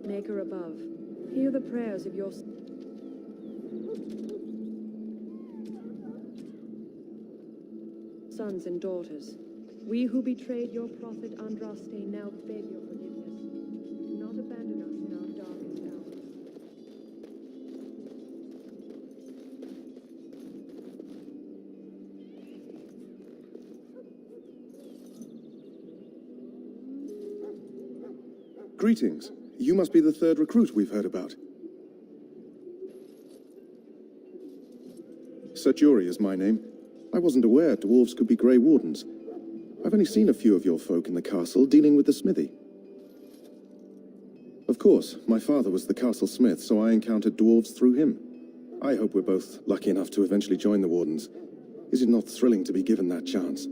Maker above, hear the prayers of your sons and daughters. We who betrayed your prophet Andraste now beg your forgiveness. Do not abandon us in our darkest hours. Greetings. You must be the third recruit we've heard about. Serturi is my name. I wasn't aware dwarves could be Grey Wardens. I've only seen a few of your folk in the castle dealing with the smithy. Of course, my father was the castle smith, so I encountered dwarves through him. I hope we're both lucky enough to eventually join the Wardens. Is it not thrilling to be given that chance?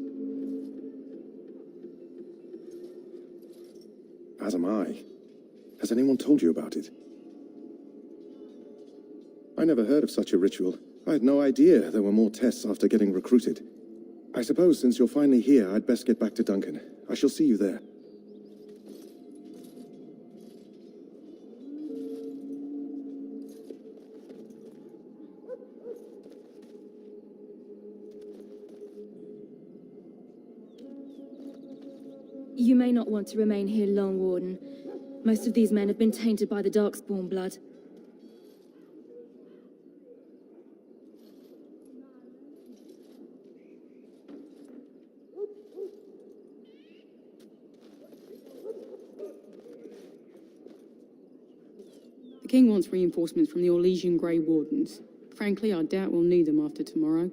As am I. Has anyone told you about it? I never heard of such a ritual. I had no idea there were more tests after getting recruited. I suppose since you're finally here, I'd best get back to Duncan. I shall see you there. You may not want to remain here long, Warden. Most of these men have been tainted by the Darkspawn blood. The King wants reinforcements from the Orlesian Grey Wardens. Frankly, I doubt we'll need them after tomorrow.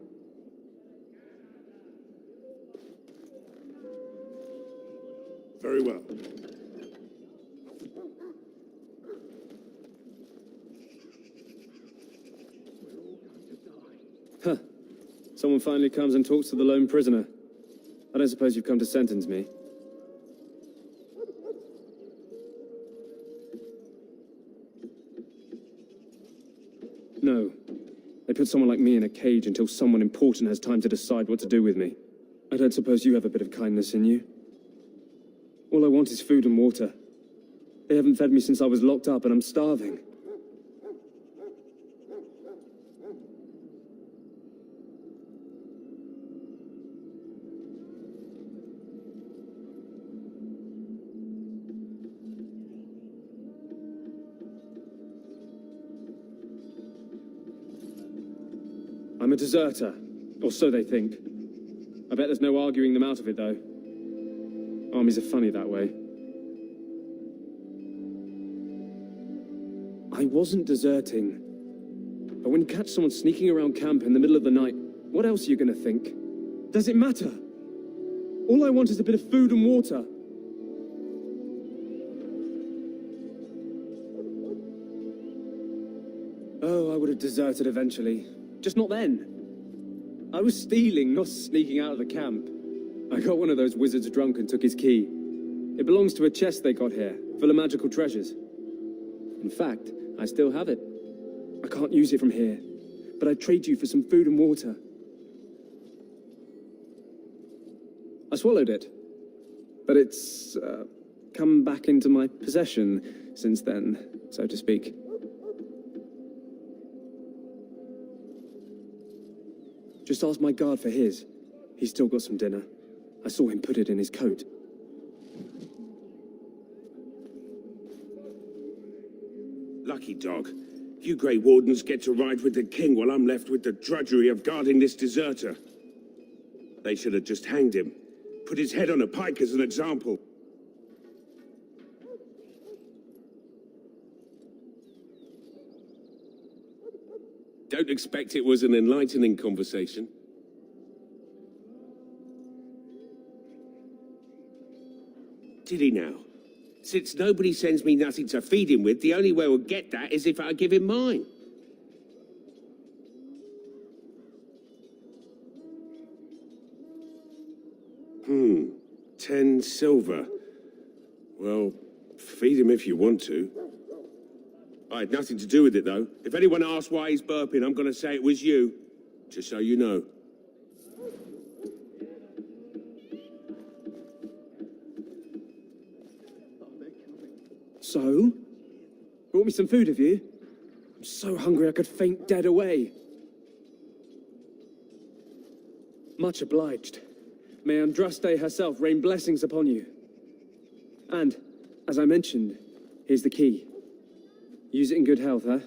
Very well. Huh. Someone finally comes and talks to the lone prisoner. I don't suppose you've come to sentence me. No. They put someone like me in a cage until someone important has time to decide what to do with me. I don't suppose you have a bit of kindness in you? All I want is food and water. They haven't fed me since I was locked up and I'm starving. I'm a deserter, or so they think. I bet there's no arguing them out of it, though. Armies are funny that way. I wasn't deserting. But when you catch someone sneaking around camp in the middle of the night, what else are you gonna think? Does it matter? All I want is a bit of food and water. Oh, I would have deserted eventually. Just not then. I was stealing, not sneaking out of the camp. I got one of those wizards drunk and took his key. It belongs to a chest they got here, full of magical treasures. In fact, I still have it. I can't use it from here, but I'd trade you for some food and water. I swallowed it, but it's come back into my possession since then, so to speak. Just ask my guard for his. He's still got some dinner. I saw him put it in his coat. Lucky dog. You Grey Wardens get to ride with the King while I'm left with the drudgery of guarding this deserter. They should have just hanged him. Put his head on a pike as an example. Don't expect it was an enlightening conversation. Did he now? Since nobody sends me nothing to feed him with, the only way we'll get that is if I give him mine. Hmm, 10 silver. Well, feed him if you want to. I had nothing to do with it, though. If anyone asks why he's burping, I'm going to say it was you. Just so you know. So? Brought me some food, have you? I'm so hungry I could faint dead away. Much obliged. May Andraste herself rain blessings upon you. And, as I mentioned, here's the key. Use it in good health, huh?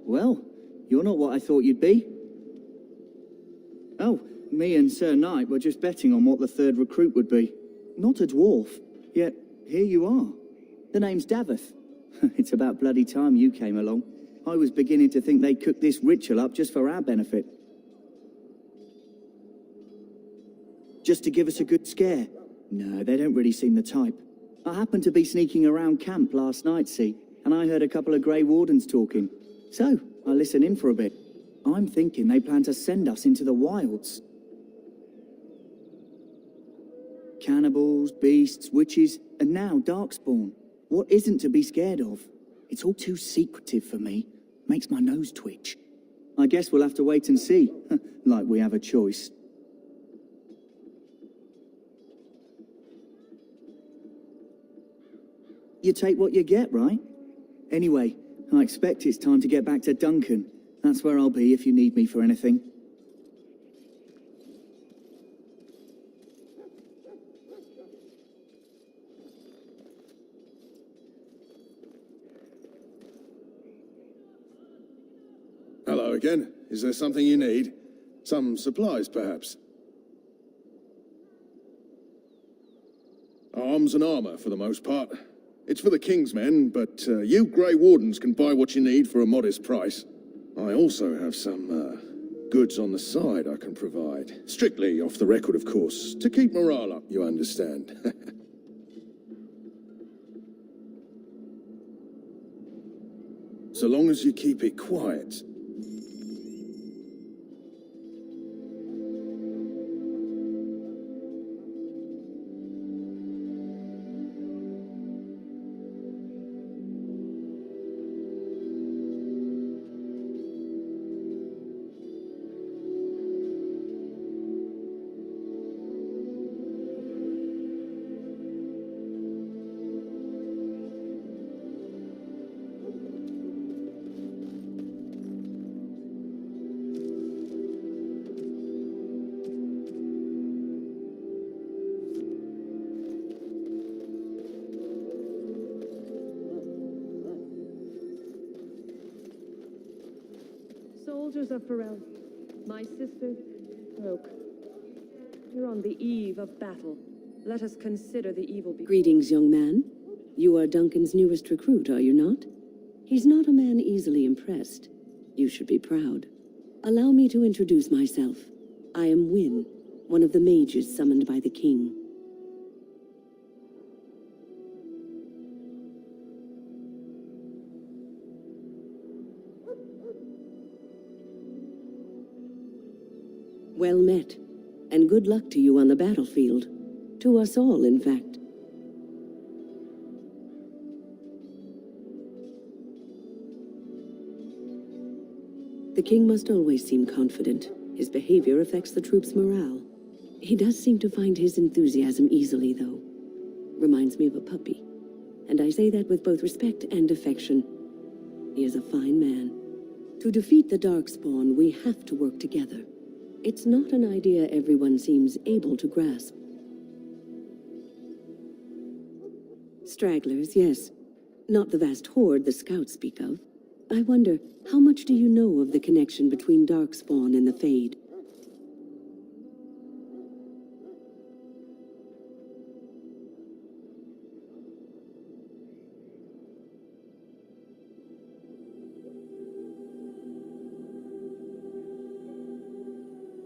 Well, you're not what I thought you'd be. Oh, me and Sir Knight were just betting on what the third recruit would be. Not a dwarf, yet here you are. The name's Daveth. It's about bloody time you came along. I was beginning to think they'd cook this ritual up just for our benefit. Just to give us a good scare. No, they don't really seem the type. I happened to be sneaking around camp last night, see, and I heard a couple of Grey Wardens talking. So, I listened in for a bit. I'm thinking they plan to send us into the wilds. Cannibals, beasts, witches, and now Darkspawn. What isn't to be scared of? It's all too secretive for me. Makes my nose twitch. I guess we'll have to wait and see. Like we have a choice. You take what you get, right? Anyway, I expect it's time to get back to Duncan. That's where I'll be if you need me for anything. Hello again. Is there something you need? Some supplies, perhaps? Arms and armor, for the most part. It's for the King's men, but you Grey Wardens can buy what you need for a modest price. I also have some goods on the side I can provide. Strictly off the record, of course, to keep morale up, you understand. So long as you keep it quiet. Soldiers of Pharrell, my sister, Roke. You're on the eve of battle. Let us consider the evil before. Greetings, young man. You are Duncan's newest recruit, are you not? He's not a man easily impressed. You should be proud. Allow me to introduce myself. I am Wynne, one of the mages summoned by the king. Well met, and good luck to you on the battlefield. To us all, in fact. The king must always seem confident. His behavior affects the troops' morale. He does seem to find his enthusiasm easily, though. Reminds me of a puppy. And I say that with both respect and affection. He is a fine man. To defeat the Darkspawn, we have to work together. It's not an idea everyone seems able to grasp. Stragglers, yes. Not the vast horde the scouts speak of. I wonder, how much do you know of the connection between Darkspawn and the Fade?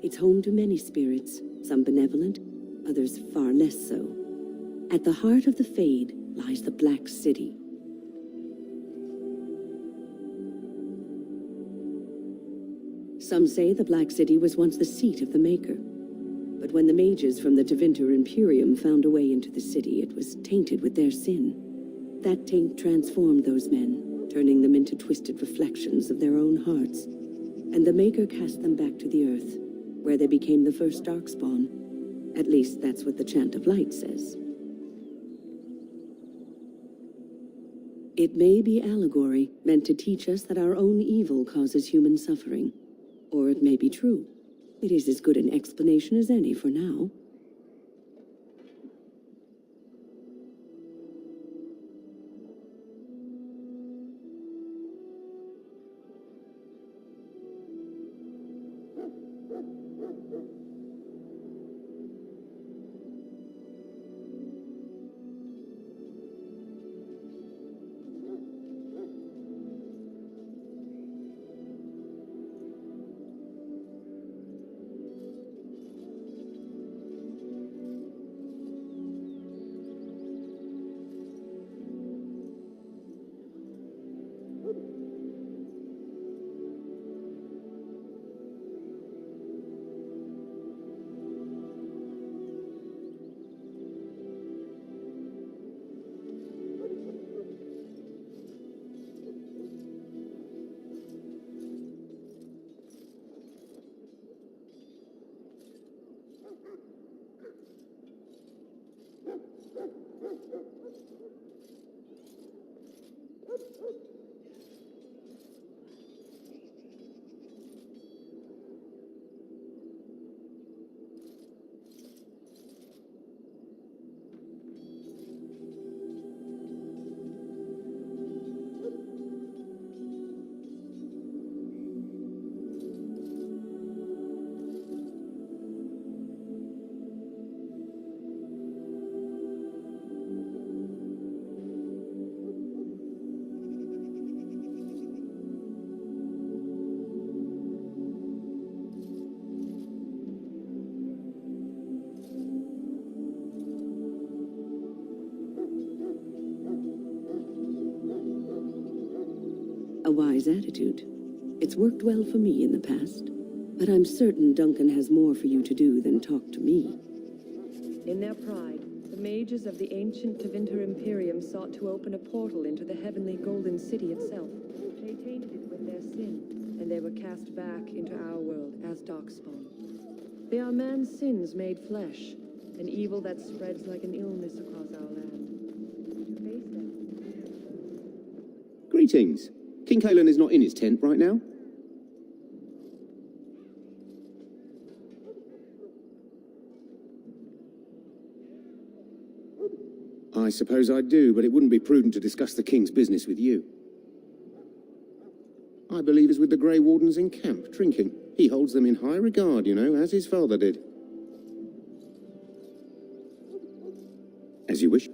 It's home to many spirits, some benevolent, others far less so. At the heart of the Fade lies the Black City. Some say the Black City was once the seat of the Maker. But when the mages from the Tevinter Imperium found a way into the city, it was tainted with their sin. That taint transformed those men, turning them into twisted reflections of their own hearts. And the Maker cast them back to the Earth, where they became the first Darkspawn. At least that's what the Chant of Light says. It may be allegory, meant to teach us that our own evil causes human suffering. Or it may be true. It is as good an explanation as any for now. A wise attitude. It's worked well for me in the past. But I'm certain Duncan has more for you to do than talk to me. In their pride, the mages of the ancient Tevinter Imperium sought to open a portal into the heavenly Golden City itself. They tainted it with their sin, and they were cast back into our world as Darkspawn. They are man's sins made flesh, an evil that spreads like an illness across our land. To face them. Greetings. King Kalen is not in his tent right now? I suppose I do, but it wouldn't be prudent to discuss the king's business with you. I believe he's with the Grey Wardens in camp, drinking. He holds them in high regard, you know, as his father did. As you wish.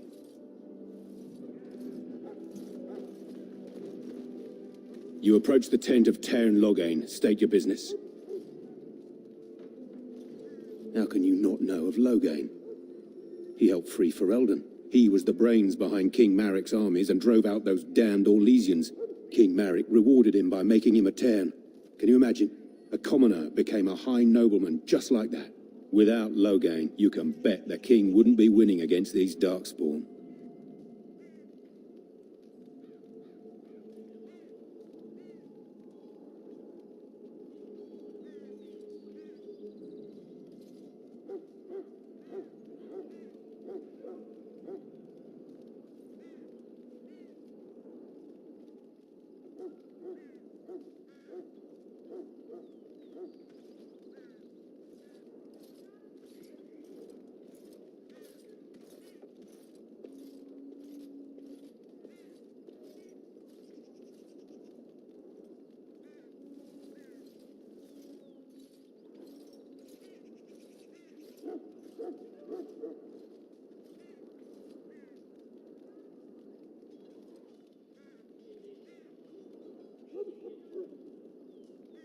You approach the tent of Tairn Loghain. State your business. How can you not know of Loghain? He helped free Ferelden. He was the brains behind King Maric's armies and drove out those damned Orlesians. King Maric rewarded him by making him a Tairn. Can you imagine? A commoner became a high nobleman just like that. Without Loghain, you can bet the king wouldn't be winning against these Darkspawn.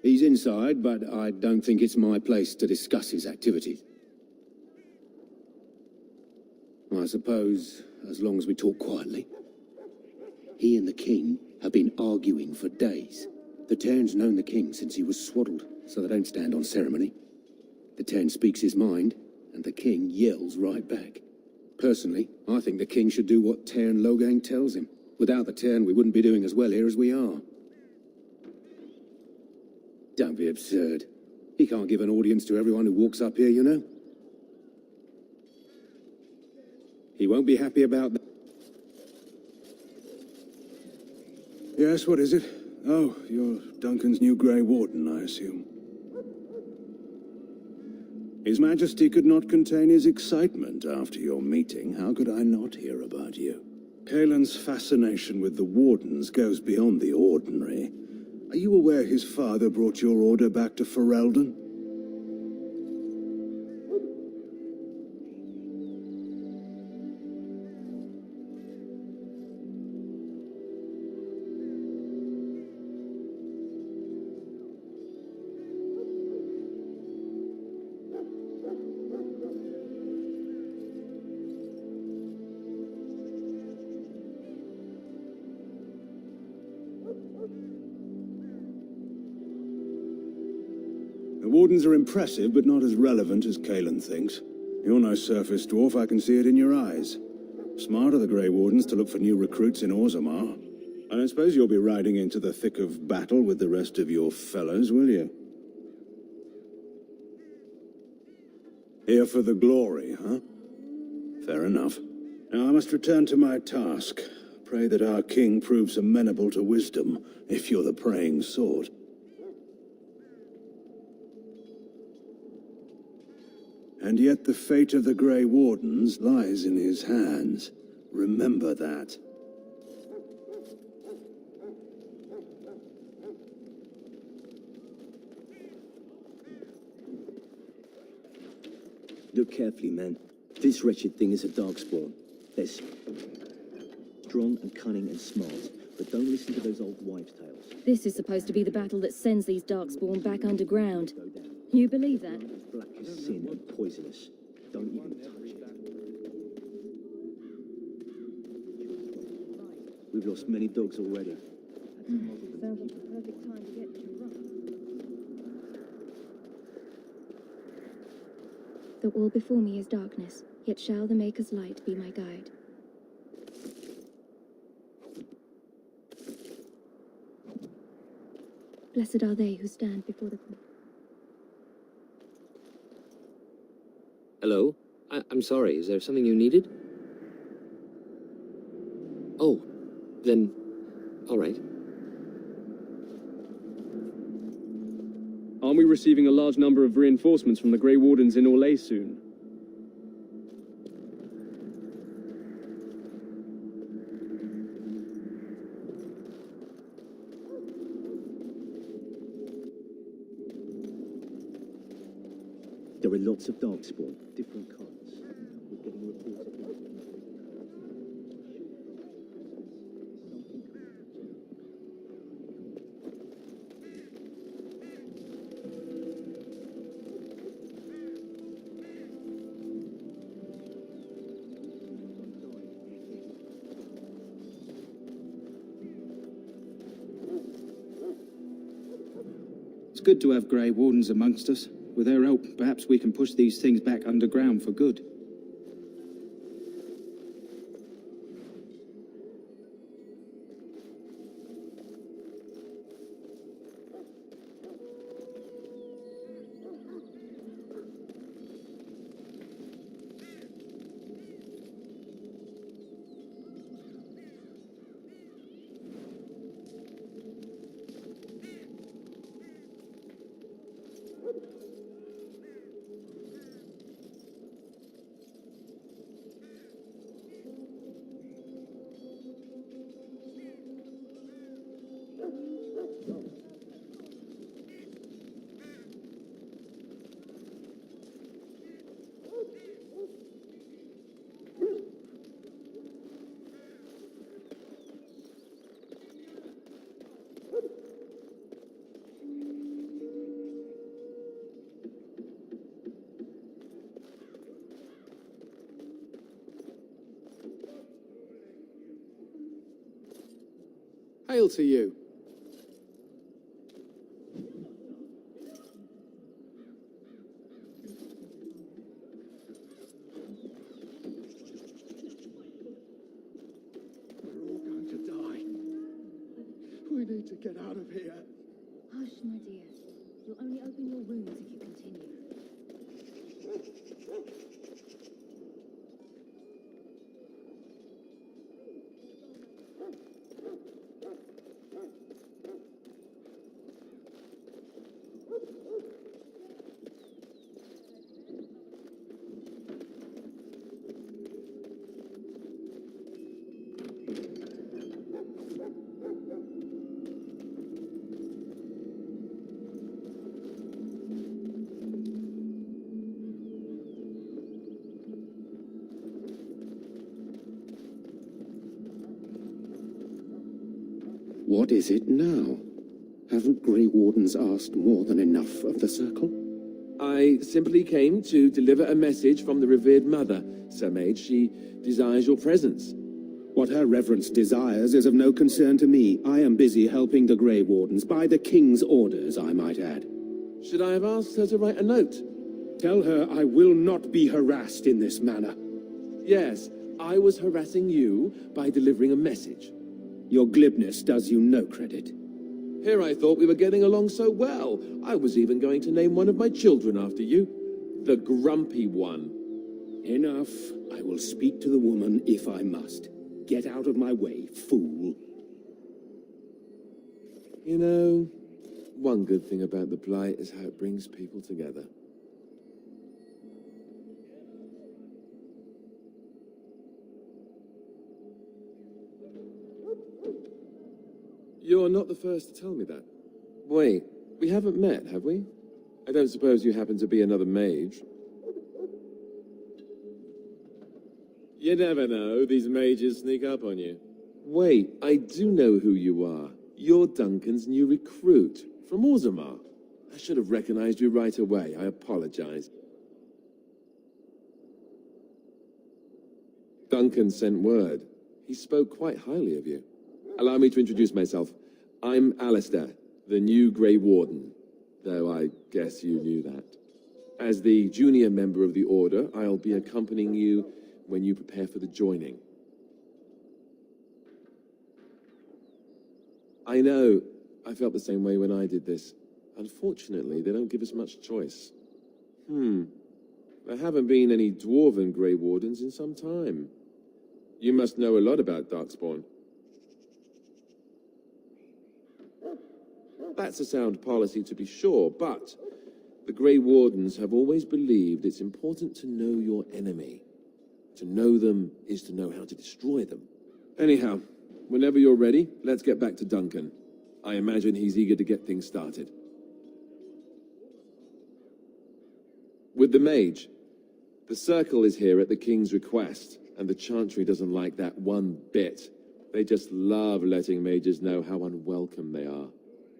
He's inside, but I don't think it's my place to discuss his activities. I suppose, as long as we talk quietly. He and the king have been arguing for days. The Tern's known the king since he was swaddled, so they don't stand on ceremony. The Tern speaks his mind, and the king yells right back. Personally, I think the king should do what Tern Loghain tells him. Without the Tern, we wouldn't be doing as well here as we are. Don't be absurd. He can't give an audience to everyone who walks up here, you know. He won't be happy about that. Yes, what is it? Oh, you're Duncan's new Grey Warden, I assume. His Majesty could not contain his excitement after your meeting. How could I not hear about you? Kaelin's fascination with the Wardens goes beyond the ordinary. Are you aware his father brought your order back to Ferelden? The Wardens are impressive, but not as relevant as Kaelin thinks. You're no surface dwarf, I can see it in your eyes. Smart of the Grey Wardens to look for new recruits in Orzammar. I don't suppose you'll be riding into the thick of battle with the rest of your fellows, will you? Here for the glory, huh? Fair enough. Now I must return to my task. Pray that our king proves amenable to wisdom, if you're the praying sort. And yet the fate of the Grey Wardens lies in his hands. Remember that. Look carefully, man. This wretched thing is a darkspawn. They're strong and cunning and smart, but don't listen to those old wives' tales. This is supposed to be the battle that sends these darkspawn back underground. You believe that? Black as sin and poisonous. Don't even touch it. We've lost many dogs already. Sounds like the perfect time to get to run. Though all before me is darkness, yet shall the Maker's light be my guide. Blessed are they who stand before the... Hello? I'm sorry, is there something you needed? Oh, then, all right. Aren't we receiving a large number of reinforcements from the Grey Wardens in Orlais soon? There are lots of darkspawn, different kinds. We're getting reports of them. It's good to have Grey Wardens amongst us. With their help, perhaps we can push these things back underground for good. Hail to you. We're all going to die. We need to get out of here. Hush, my dear. You'll only open your wounds if you continue. What is it now? Haven't Grey Wardens asked more than enough of the Circle? I simply came to deliver a message from the revered mother, Sir Mage. She desires your presence. What her reverence desires is of no concern to me. I am busy helping the Grey Wardens, by the King's orders, I might add. Should I have asked her to write a note? Tell her I will not be harassed in this manner. Yes, I was harassing you by delivering a message. Your glibness does you no credit. Here I thought we were getting along so well. I was even going to name one of my children after you. The Grumpy One. Enough. I will speak to the woman if I must. Get out of my way, fool. You know, one good thing about the Blight is how it brings people together. You're not the first to tell me that. Wait, we haven't met, have we? I don't suppose you happen to be another mage? You never know, these mages sneak up on you. Wait, I do know who you are. You're Duncan's new recruit, from Orzammar. I should have recognized you right away. I apologize. Duncan sent word. He spoke quite highly of you. Allow me to introduce myself. I'm Alistair, the new Grey Warden, though I guess you knew that. As the junior member of the Order, I'll be accompanying you when you prepare for the joining. I know. I felt the same way when I did this. Unfortunately, they don't give us much choice. There haven't been any Dwarven Grey Wardens in some time. You must know a lot about Darkspawn. That's a sound policy to be sure, but the Grey Wardens have always believed it's important to know your enemy. To know them is to know how to destroy them. Anyhow, whenever you're ready, let's get back to Duncan. I imagine he's eager to get things started. With the mage, the Circle is here at the King's request, and the Chantry doesn't like that one bit. They just love letting mages know how unwelcome they are,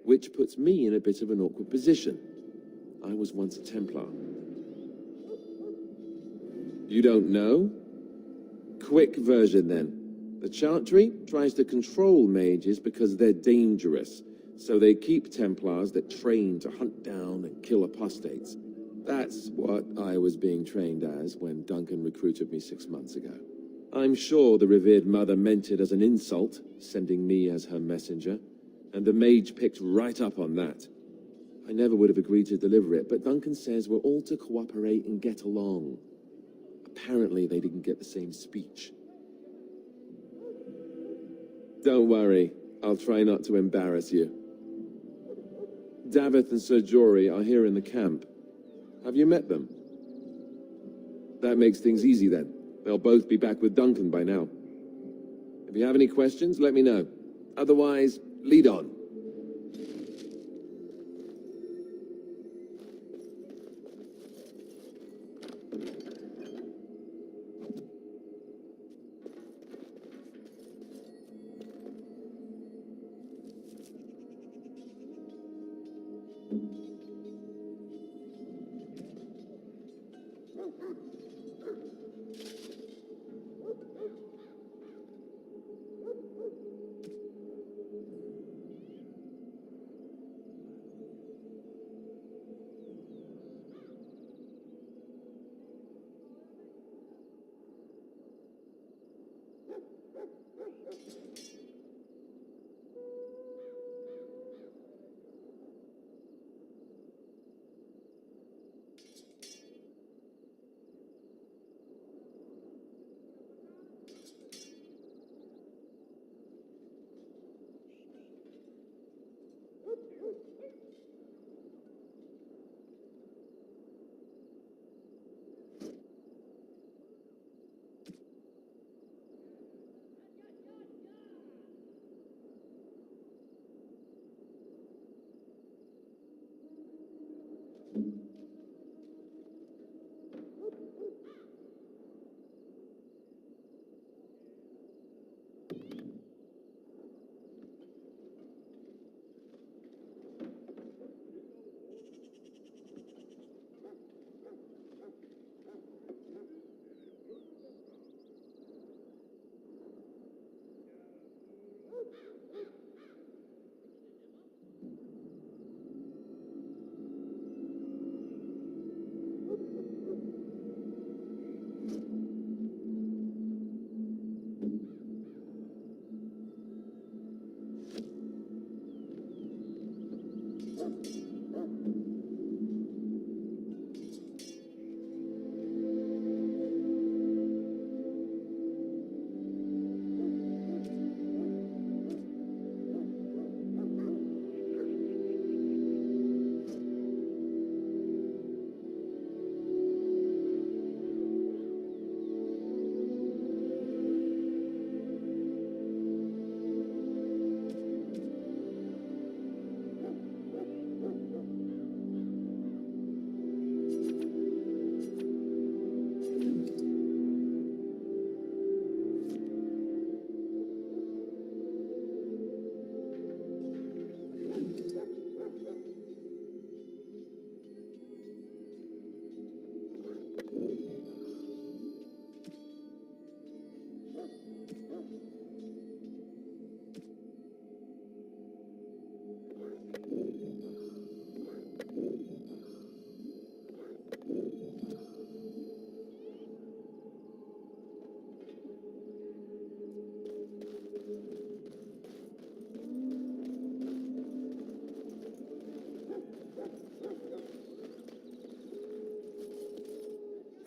which puts me in a bit of an awkward position. I was once a Templar. You don't know? Quick version, then. The Chantry tries to control mages because they're dangerous, so they keep Templars that train to hunt down and kill apostates. That's what I was being trained as when Duncan recruited me 6 months ago. I'm sure the revered mother meant it as an insult, sending me as her messenger, and the mage picked right up on that. I never would have agreed to deliver it, but Duncan says we're all to cooperate and get along. Apparently, they didn't get the same speech. Don't worry, I'll try not to embarrass you. Davith and Sir Jory are here in the camp. Have you met them? That makes things easy then. They'll both be back with Duncan by now. If you have any questions, let me know. Otherwise, lead on.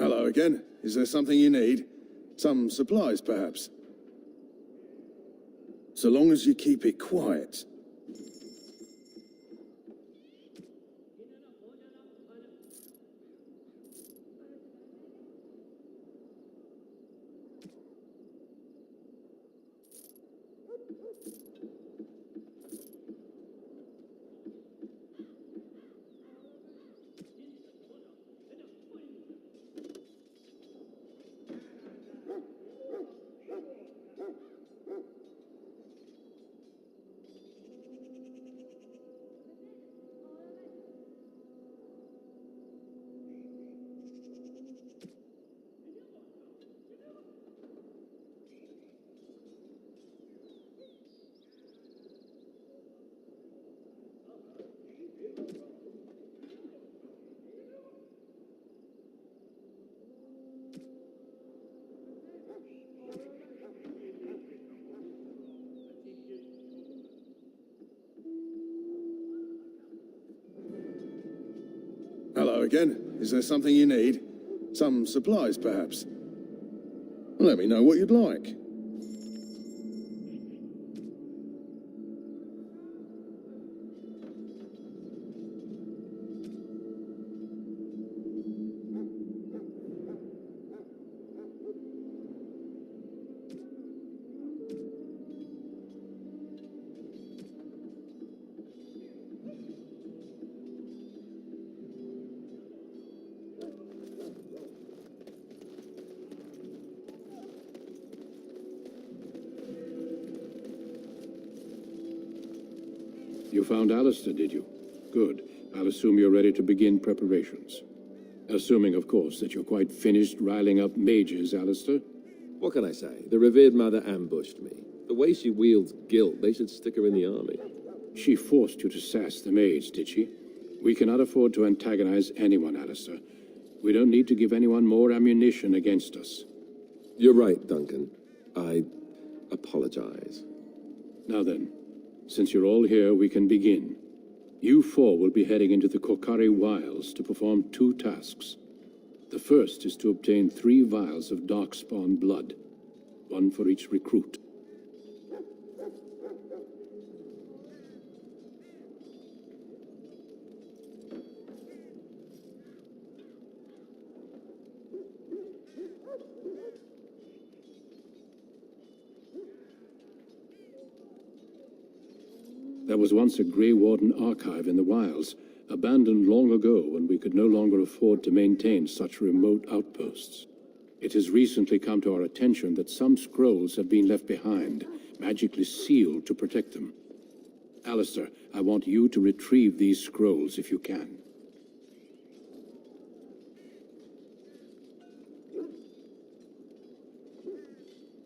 Hello again. Is there something you need? Some supplies, perhaps? So long as you keep it quiet. Hello again. Is there something you need? Some supplies, perhaps? Let me know what you'd like. You found Alistair, did you? Good. I'll assume you're ready to begin preparations. Assuming, of course, that you're quite finished riling up mages, Alistair. What can I say? The revered mother ambushed me. The way she wields guilt, they should stick her in the army. She forced you to sass the mage, did she? We cannot afford to antagonize anyone, Alistair. We don't need to give anyone more ammunition against us. You're right, Duncan. I apologize. Now then, since you're all here, we can begin. You four will be heading into the Korkari Wilds to perform 2 tasks. The first is to obtain 3 vials of Darkspawn blood, 1 for each recruit. There was once a Grey Warden archive in the wilds, abandoned long ago when we could no longer afford to maintain such remote outposts. It has recently come to our attention that some scrolls have been left behind, magically sealed to protect them. Alistair, I want you to retrieve these scrolls if you can.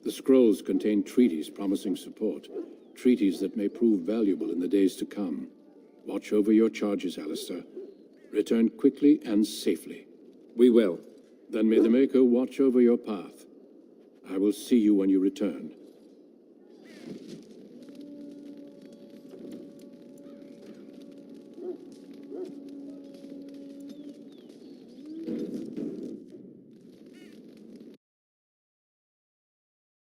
The scrolls contain treaties promising support, treaties that may prove valuable in the days to come. Watch over your charges, Alistair. Return quickly and safely. We will. Then may the Maker watch over your path. I will see you when you return.